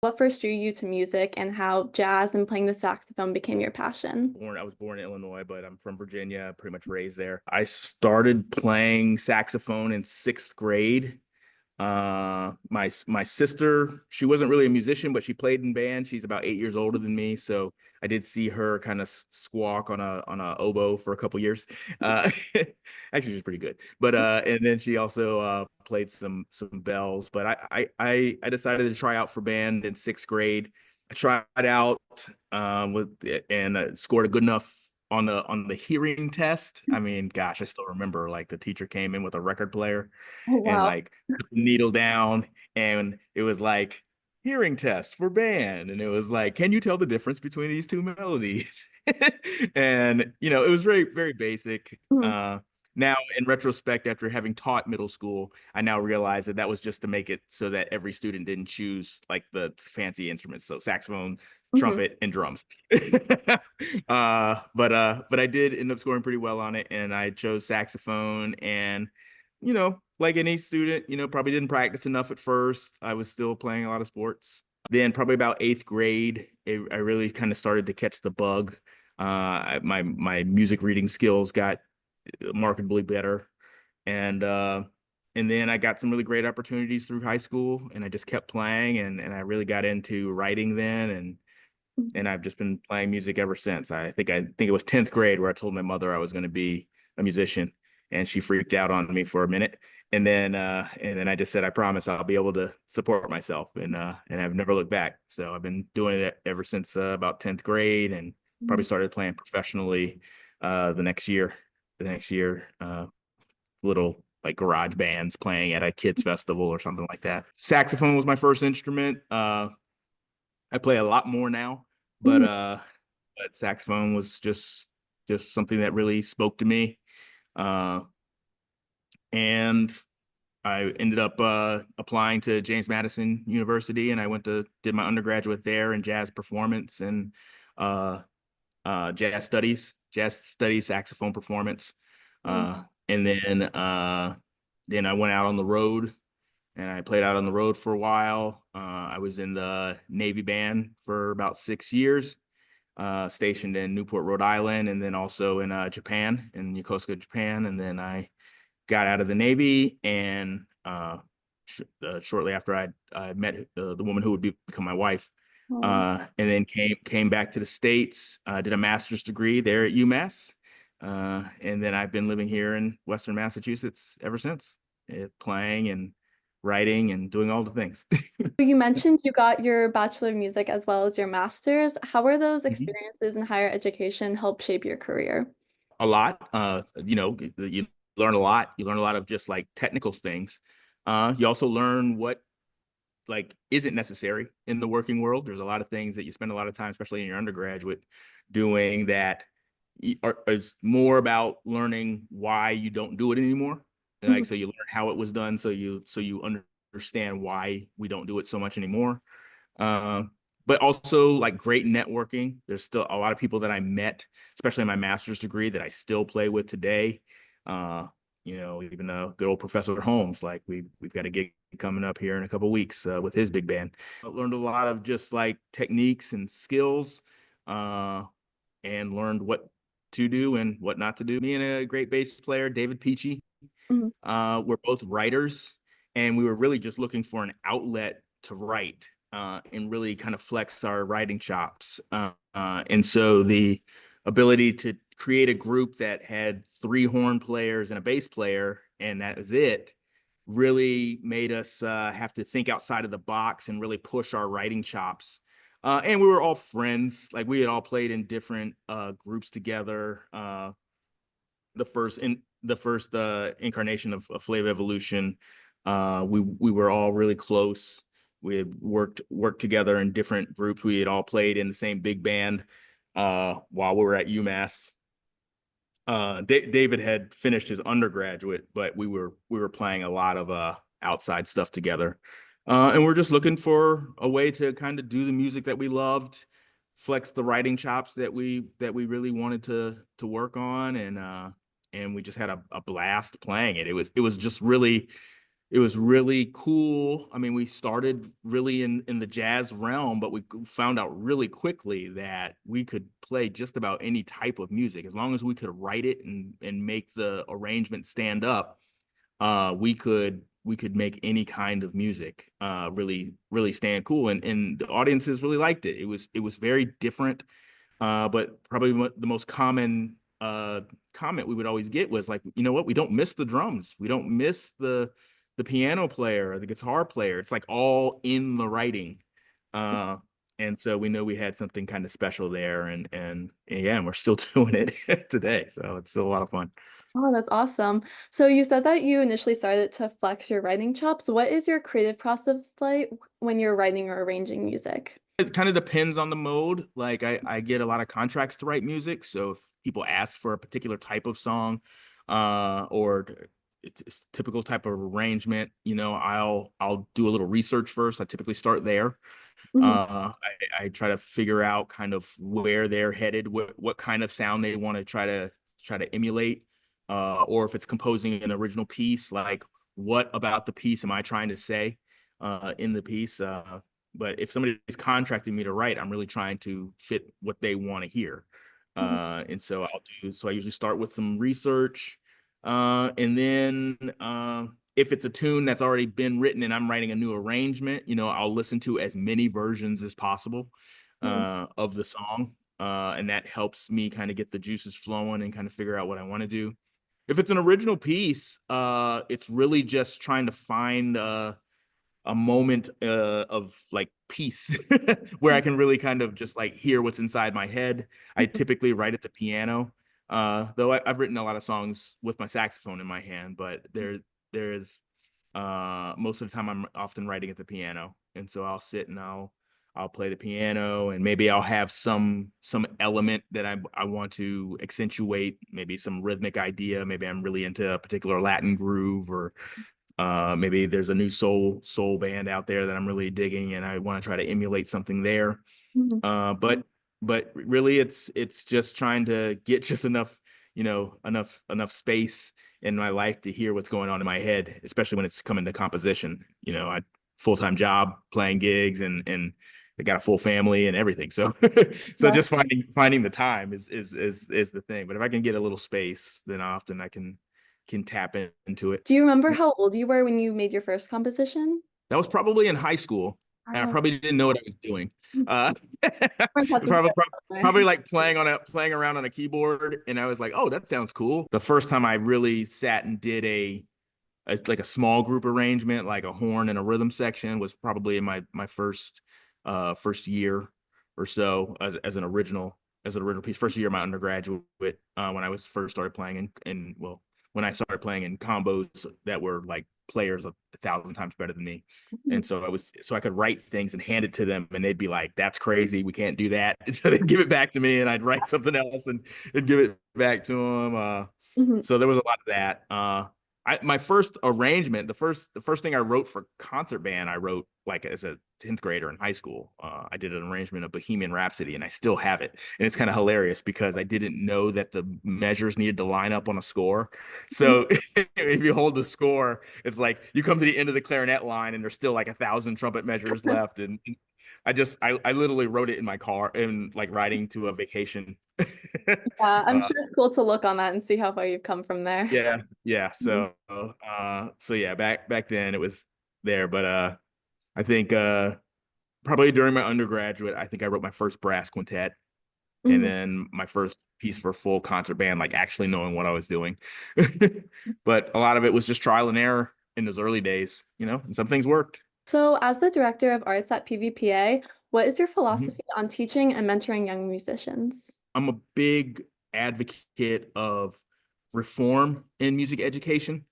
What first drew you to music and how jazz and playing the saxophone became your passion? I was born in Illinois, but I'm from Virginia, pretty much raised there. I started playing saxophone in sixth grade. My sister, she wasn't really a musician, but she played in band. She's about 8 years older than me, so I did see her kind of squawk on a oboe for a couple years. Uh, Actually, she's pretty good. But and then she also played some bells. But I decided to try out for band in sixth grade. I tried out with and scored a good enough on the hearing test. I mean, gosh, I still remember like the teacher came in with a record player Oh, and wow. like put the needle down, and it was like hearing test for band, and it was like, can you tell the difference between these two melodies? And it was very very basic. Mhm. Now in retrospect, after having taught middle school, I now realize that that was just to make it so that every student didn't choose like the fancy instruments, so saxophone, Mhm. trumpet, and drums. But I did end up scoring pretty well on it, and I chose saxophone. And like any student, probably didn't practice enough at first. I was still playing a lot of sports. Then probably about eighth grade, I really kind of started to catch the bug. My music reading skills got markedly better, and and then I got some really great opportunities through high school, and I just kept playing, and I really got into writing then, and I've just been playing music ever since. I think it was 10th grade where I told my mother I was going to be a musician, and she freaked out on me for a minute. And then I just said I promise I'll be able to support myself, and I've never looked back. So I've been doing it ever since about 10th grade, and probably Mhm. started playing professionally the next year. Little like garage bands playing at a kids festival or something like that. Saxophone was my first instrument. I play a lot more now, but Mhm. uh but saxophone was just something that really spoke to me. Uh and I ended up applying to James Madison University, and I went to did my undergraduate there in jazz performance and uh jazz studies, saxophone performance. Mhm. And then I went out on the road, and I played out on the road for a while. I was in the Navy band for about 6 years, stationed in Newport, Rhode Island, and then also in Japan, in Yokosuka, Japan. And then I got out of the Navy, and shortly after I met the woman who would become my wife, Oh. and then came back to the States, did a master's degree there at UMass, and then I've been living here in Western Massachusetts ever since, playing and writing and doing all the things. You mentioned you got your Bachelor of Music as well as your Master's. How were those Mhm. experiences in higher education help shape your career? A lot. You learn a lot. You learn a lot of just like technical things. You also learn what like isn't necessary in the working world. There's a lot of things that you spend a lot of time, especially in your undergraduate, doing that is more about learning why you don't do it anymore. Like, Mhm. so you learn how it was done, so you understand why we don't do it so much anymore. Um, but also like great networking. There's still a lot of people that I met, especially in my master's degree, that I still play with today. Uh, even good old Professor Holmes, like we've got a gig coming up here in a couple weeks with his big band. I learned a lot of just like techniques and skills, uh, and learned what to do and what not to do. Me and a great bass player, David Peachy, Mhm. we're both writers, and we were really just looking for an outlet to write, and really kind of flex our writing chops. And so the ability to create a group that had three horn players and a bass player, and that was it, really made us have to think outside of the box and really push our writing chops. And we were all friends. Like we had all played in different groups together. The first incarnation of Flavor Evolution, we were all really close. We had worked together in different groups. We had all played in the same big band while we were at UMass. David had finished his undergraduate, but we were playing a lot of outside stuff together, and we're just looking for a way to kind of do the music that we loved, flex the writing chops that we really wanted to work on, and we just had a blast playing it. It was just really it was really cool. I mean, we started really in the jazz realm, but we found out really quickly that we could play just about any type of music as long as we could write it and make the arrangement stand up. We could make any kind of music really stand cool, and the audiences really liked it. It was very different, but probably the most common comment we would always get was like, you know what, we don't miss the drums, we don't miss the piano player or the guitar player. It's like all in the writing. Uh, and so we know we had something kind of special there, and yeah, and we're still doing it today. So it's still a lot of fun. Oh, that's awesome. So you said that you initially started to flex your writing chops. What is your creative process like when you're writing or arranging music? It kind of depends on the mode. Like I get a lot of contracts to write music. So if people ask for a particular type of song, or it's typical type of arrangement, I'll do a little research first. I typically start there. Mhm. I try to figure out kind of where they're headed, what kind of sound they want to try to emulate, or if it's composing an original piece, like what about the piece am I trying to say in the piece? But if somebody is contracting me to write, I'm really trying to fit what they want to hear. Mhm. So I usually start with some research, and then if it's a tune that's already been written and I'm writing a new arrangement, I'll listen to as many versions as possible Mhm. of the song. And that helps me kind of get the juices flowing and kind of figure out what I want to do. If it's an original piece, it's really just trying to find a moment of like peace where I can really kind of just like hear what's inside my head. I Mhm. typically write at the piano, though I've written a lot of songs with my saxophone in my hand, but there's most of the time I'm often writing at the piano, and so I'll sit and I'll play the piano, and maybe I'll have some element that I want to accentuate, maybe some rhythmic idea. Maybe I'm really into a particular Latin groove, or maybe there's a new soul band out there that I'm really digging, and I want to try to emulate something there. Mhm. But really, it's just trying to get just enough, enough space in my life to hear what's going on in my head, especially when it's coming to composition. I full-time job playing gigs, and I got a full family and everything. So so Yeah. just finding the time is the thing. But if I can get a little space, then often I can tap into it. Do you remember how old you were when you made your first composition? That was probably in high school, and I Wow. probably didn't know what I was doing. Uh, Weren't that probably, together? probably like playing around on a keyboard, and I was like, "Oh, that sounds cool." The first time I really sat and did like a small group arrangement, like a horn and a rhythm section, was probably in my first year or so as an original piece. First year of my undergraduate, when I was first started playing in well, when I started playing in combos that were like players 1,000 times better than me. Mhm. And so I could write things and hand it to them, and they'd be like, "That's crazy. We can't do that." And so they'd give it back to me, and I'd write something else and give it back to them. Mhm. So there was a lot of that. My first arrangement, the first thing I wrote for concert band, I wrote like as a 10th grader in high school. I did an arrangement of Bohemian Rhapsody, and I still have it. And it's kind of hilarious because I didn't know that the measures needed to line up on a score. So if you hold the score, it's like you come to the end of the clarinet line, and there's still like 1,000 trumpet measures left. And I literally wrote it in my car and like riding to a vacation. Yeah, I'm uh, sure it's cool to look on that and see how far you've come from there. yeah, yeah. Mhm. So yeah, back then it was there, but I think probably during my undergraduate, I think I wrote my first brass quintet, and Mhm. then my first piece for full concert band, like actually knowing what I was doing. But a lot of it was just trial and error in those early days, and some things worked. So, as the director of arts at PVPA, what is your Mhm. philosophy on teaching and mentoring young musicians? I'm a big advocate of reform in music education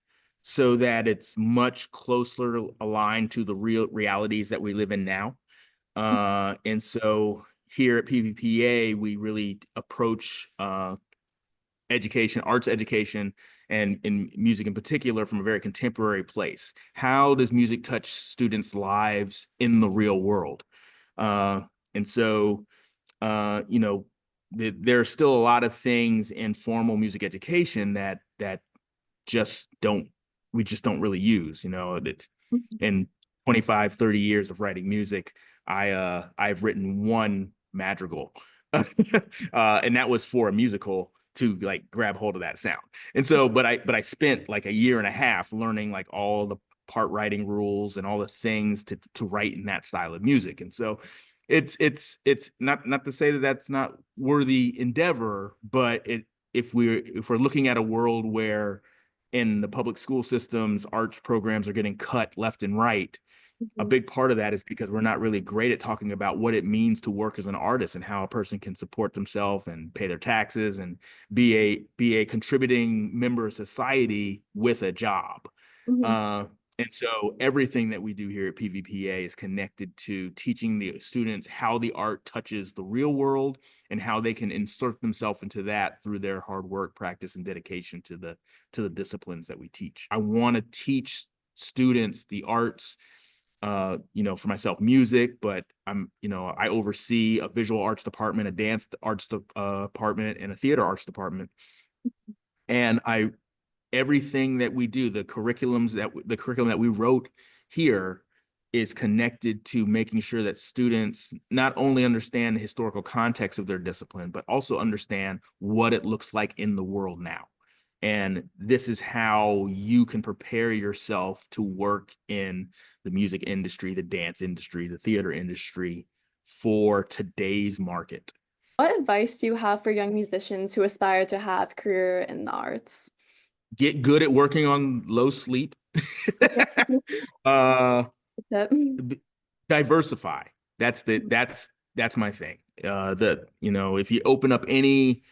so that it's much closer aligned to the real realities that we live in now. And so here at PVPA, we really approach education, arts education, and in music in particular from a very contemporary place. How does music touch students' lives in the real world? Uh, and so, you know, there are still a lot of things in formal music education that just don't we just don't really use, that Mhm. in 25, 30 years of writing music, I've written one madrigal. And that was for a musical to like grab hold of that sound. And so, but I spent like a year and a half learning like all the part writing rules and all the things to write in that style of music. And so it's not to say that that's not worthy endeavor, but if we're looking at a world where in the public school systems arts programs are getting cut left and right, a Mhm. big part of that is because we're not really great at talking about what it means to work as an artist and how a person can support themselves and pay their taxes and be a contributing member of society with a job. Mhm. Uh, and so everything that we do here at PVPA is connected to teaching the students how the art touches the real world and how they can insert themselves into that through their hard work, practice, and dedication to the disciplines that we teach. I want to teach students the arts, for myself, music, but I oversee a visual arts department, a dance arts department, and a theater arts department. And everything that we do, the curriculum that we wrote here is connected to making sure that students not only understand the historical context of their discipline, but also understand what it looks like in the world now. And this is how you can prepare yourself to work in the music industry, the dance industry, the theater industry for today's market. What advice do you have for young musicians who aspire to have a career in the arts? Get good at working on low sleep. Okay. uh Tip. Diversify. That's my thing. If you open up any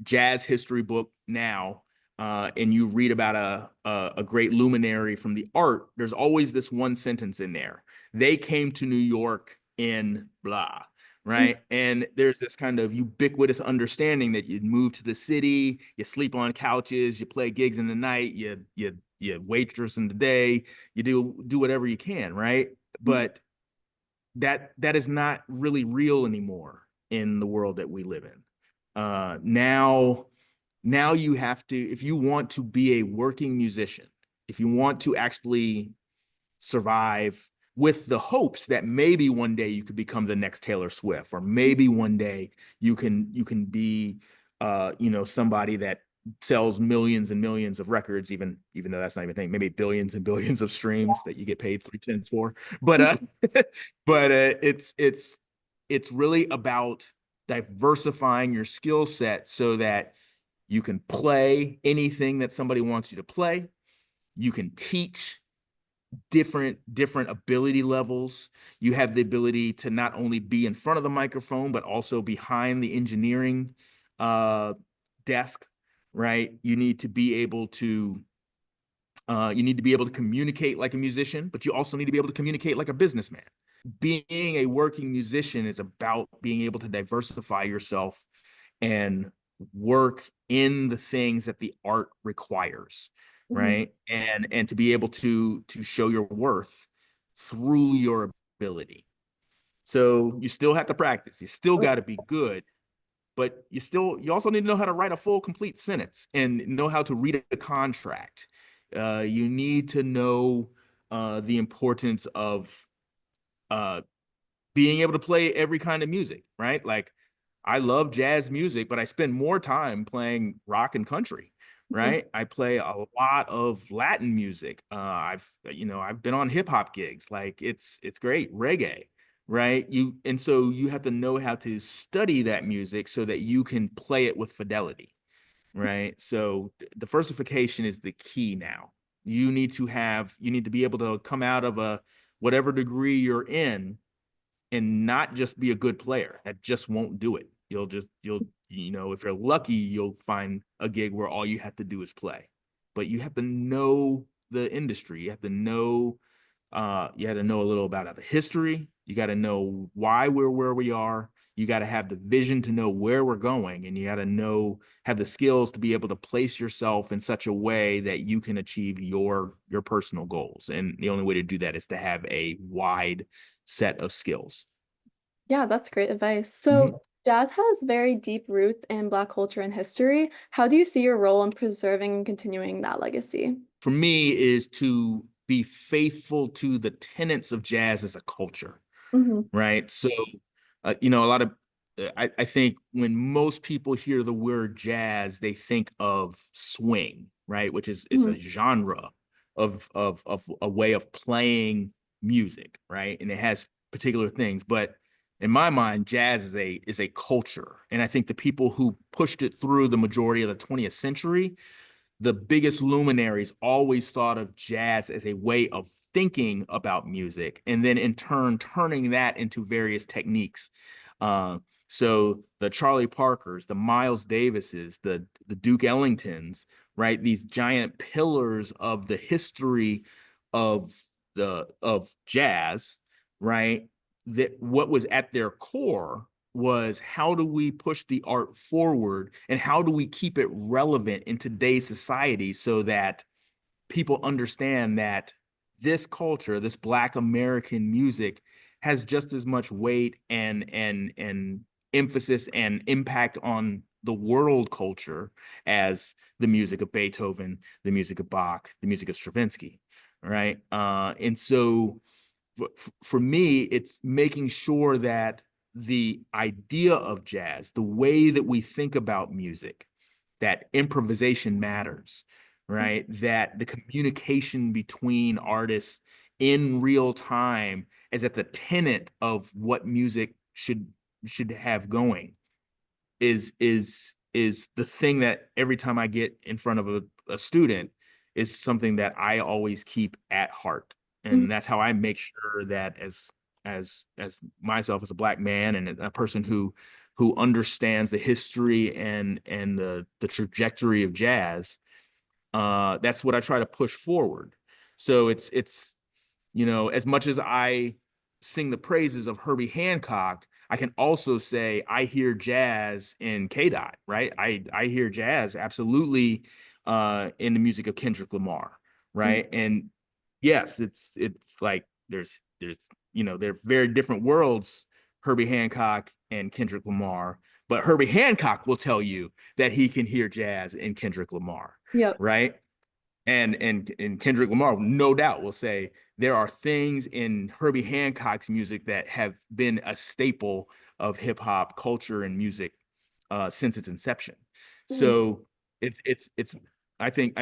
jazz history book now, and you read about a great luminary from the art, there's always this one sentence in there. They came to New York in blah, right? And there's this kind of ubiquitous understanding that you move to the city, you sleep on couches, you play gigs in the night, you waitress in the day, you do whatever you can, right? But that is not really real anymore in the world that we live in. Now you have to, if you want to be a working musician, if you want to actually survive with the hopes that maybe one day you could become the next Taylor Swift, or maybe one day you can be somebody that sells millions and millions of records, even though that's not even a thing, maybe billions and billions of streams that you get paid 3 cents for. But it's really about diversifying your skill set so that you can play anything that somebody wants you to play. You can teach different ability levels. You have the ability to not only be in front of the microphone, but also behind the engineering uh, desk, right? You need to be able to communicate like a musician, but you also need to be able to communicate like a businessman. Being a working musician is about being able to diversify yourself and work in the things that the art requires, Mhm. right? And to be able to show your worth through your ability. So you still have to practice. You still got to be good, but you also need to know how to write a full complete sentence and know how to read a contract. You need to know the importance of uh, being able to play every kind of music, right? Like I love jazz music, but I spend more time playing rock and country, Mhm. right? I play a lot of Latin music. I've been on hip hop gigs. Like it's great, reggae, right? So you have to know how to study that music so that you can play it with fidelity, right? So diversification is the key now. You need to be able to come out of a whatever degree you're in and not just be a good player. That just won't do it. If you're lucky, you'll find a gig where all you have to do is play. But you have to know the industry. You have to know a little about the history. You got to know why we're where we are. You got to have the vision to know where we're going, and you got to have the skills to be able to place yourself in such a way that you can achieve your personal goals. And the only way to do that is to have a wide set of skills. Yeah, that's great advice. Mhm. So, jazz has very deep roots in Black culture and history. How do you see your role in preserving and continuing that legacy? for me is to be faithful to the tenets of jazz as a culture, Hmm. right? So, a lot of I think when most people hear the word jazz, they think of swing, right? Which is it's Hmm. a genre of a way of playing music, right? And it has particular things, but in my mind, jazz is a culture, and I think the people who pushed it through the majority of the 20th century, the biggest luminaries always thought of jazz as a way of thinking about music and then in turn turning that into various techniques. So the Charlie Parkers, the Miles Davises, the Duke Ellingtons, right? These giant pillars of the history of of jazz, right? That what was at their core was how do we push the art forward and how do we keep it relevant in today's society so that people understand that this culture, this Black American music, has just as much weight and emphasis and impact on the world culture as the music of Beethoven, the music of Bach, the music of Stravinsky, right? And so for me, it's making sure that the idea of jazz, the way that we think about music, that improvisation matters, right? That the communication between artists in real time is at the tenet of what music should have going is the thing that every time I get in front of a student is something that I always keep at heart. Hmm. And that's how I make sure that as myself as a Black man and a person who understands the history and the trajectory of jazz, that's what I try to push forward. So it's as much as I sing the praises of Herbie Hancock, I can also say I hear jazz in K Dot, right? I hear jazz absolutely in the music of Kendrick Lamar, right? And yes, it's like there's they're very different worlds, Herbie Hancock and Kendrick Lamar, but Herbie Hancock will tell you that he can hear jazz in Kendrick Lamar, Yep. right? And Kendrick Lamar, no doubt, will say there are things in Herbie Hancock's music that have been a staple of hip hop culture and music since its inception. Mhm. So it's I think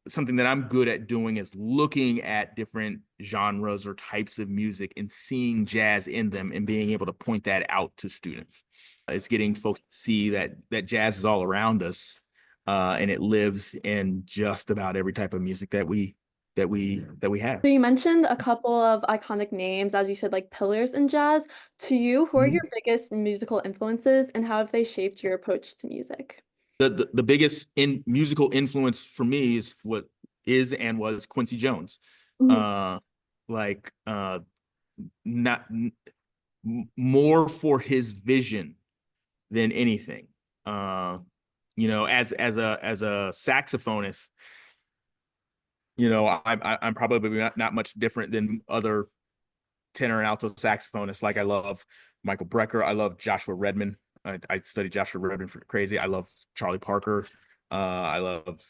something that I'm good at doing is looking at different genres or types of music and seeing jazz in them and being able to point that out to students. It's getting folks to see that jazz is all around us, and it lives in just about every type of music that we have. So you mentioned a couple of iconic names, as you said, like pillars in jazz. To you, who are your Mhm. biggest musical influences and how have they shaped your approach to music? The biggest in musical influence for me is what is and was Quincy Jones. Mhm. Uh, like not more for his vision than anything. Uh, as a saxophonist, I'm probably not much different than other tenor and alto saxophonists. Like I love Michael Brecker, I love Joshua Redman. I studied Joshua Redman for crazy. I love Charlie Parker. I love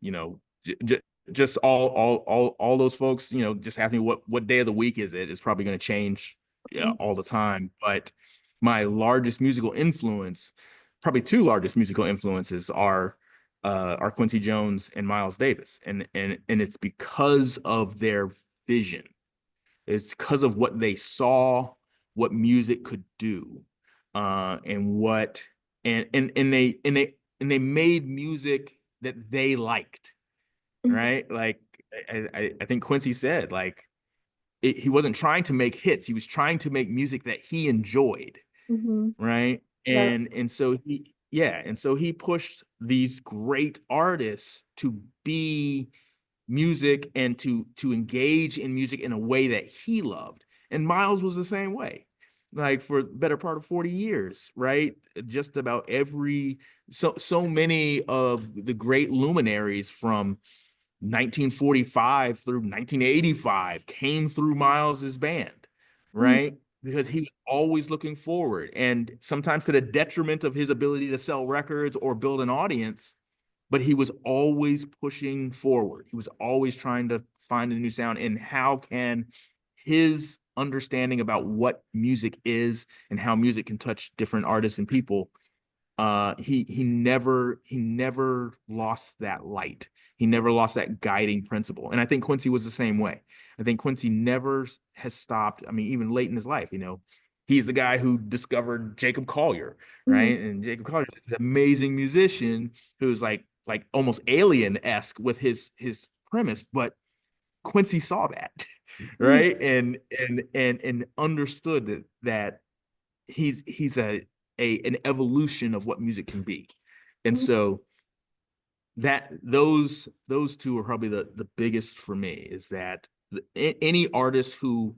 you know j- j- just all those folks. Just ask me what day of the week is it? It's probably going to change, yeah, all the time. But my largest musical influence, probably two largest musical influences, are Quincy Jones and Miles Davis, and it's because of their vision. It's because of what they saw, what music could do, and what and they made music that they liked, Mhm. right? Like I think Quincy said, like he wasn't trying to make hits; he was trying to make music that he enjoyed, Mhm. right? Yeah. And so he pushed these great artists to be music and to engage in music in a way that he loved. And Miles was the same way. Like for the better part of 40 years, right? Just about so many of the great luminaries from 1945 through 1985 came through Miles's band, Mhm. right? Because he was always looking forward, and sometimes to the detriment of his ability to sell records or build an audience, but he was always pushing forward. He was always trying to find a new sound. And how can his understanding about what music is and how music can touch different artists and people, he never lost that light. He never lost that guiding principle. And I think Quincy was the same way. I think Quincy never has stopped. I mean, even late in his life, he's the guy who discovered Jacob Collier, Mhm. right? And Jacob Collier is an amazing musician who's like almost alien-esque with his premise, but Quincy saw that, Yeah. right? And understood that he's an evolution of what music can be. And Mhm. so that those two are probably the biggest for me, is that any artist who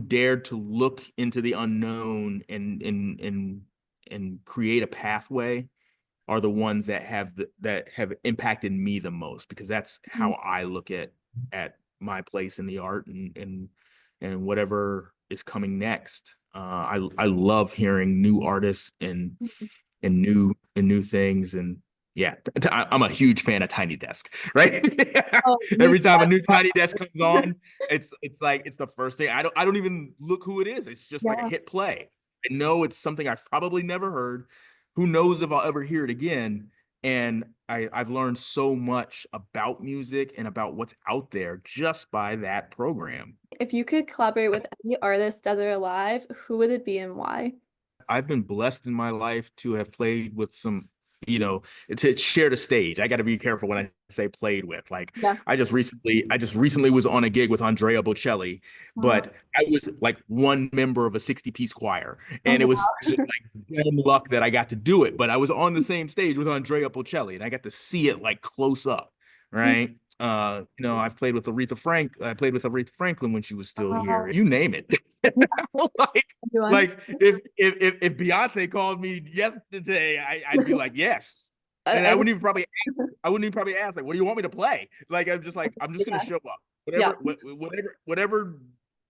dared to look into the unknown and create a pathway are the ones that have impacted me the most, because that's Mhm. how I look at my place in the art and whatever is coming next. I love hearing new artists and new things. And yeah, I'm a huge fan of Tiny Desk, right? Oh, me Every too. time a new Tiny Desk comes on, it's the first thing. I don't even look who it is. It's just like a Yeah. hit play. I know it's something I've probably never heard. Who knows if I'll ever hear it again? And I've learned so much about music and about what's out there just by that program. If you could collaborate with any artist dead or alive, who would it be and why? I've been blessed in my life to have played with some, to share the stage. I got to be careful when I say played with. Like Yeah. I just recently was on a gig with Andrea Bocelli, Uh, but I was like one member of a 60-piece choir, oh, and it was wow. just like dumb luck that I got to do it. But I was on the same stage with Andrea Bocelli, and I got to see it like close up, right? I've played with I played with Aretha Franklin when she was still here. Wow. You name it. like Everyone. like if Beyonce called me yesterday, I'd be like, yes. And I, I wouldn't even probably ask, like, what do you want me to play? Like I'm just gonna yeah. show up. Yeah. Whatever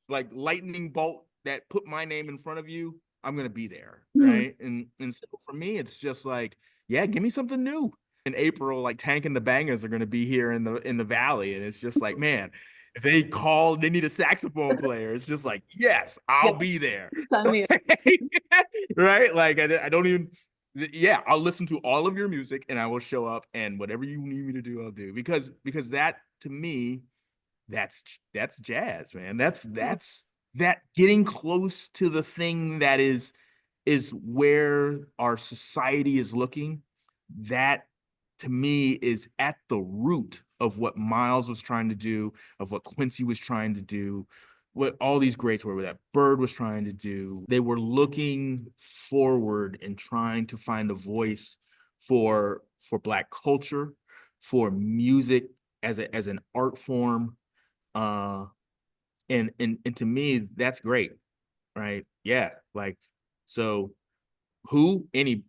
like lightning bolt that put my name in front of you, I'm gonna be there. Mhm. Right. And so for me, it's just like, yeah, give me something new. In April, like Tank and the Bangers are gonna be here in the valley. And it's just like, man, if they need a saxophone player, it's just like, yes, Yeah. I'll be there. Sign me up. Right? Like I don't even, yeah, I'll listen to all of your music and I will show up, and whatever you need me to do, I'll do, because that to me, that's jazz, man. That's that getting close to the thing that is where our society is looking. That to me is at the root of what Miles was trying to do, of what Quincy was trying to do, what all these greats were, what that Bird was trying to do. They were looking forward and trying to find a voice for Black culture, for music as an art form. Uh and to me, that's great, right? Yeah, like, so who any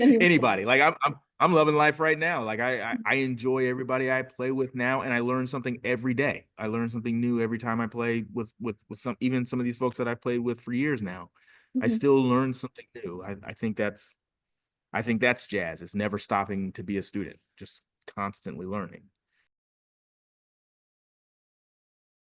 Anyway, anybody. Like I'm loving life right now. Like I enjoy everybody I play with now, and I learn something every day. I learn something new every time I play with some of these folks that I've played with for years now. I mhm. still learn something new. I think that's jazz. It's never stopping to be a student, just constantly learning.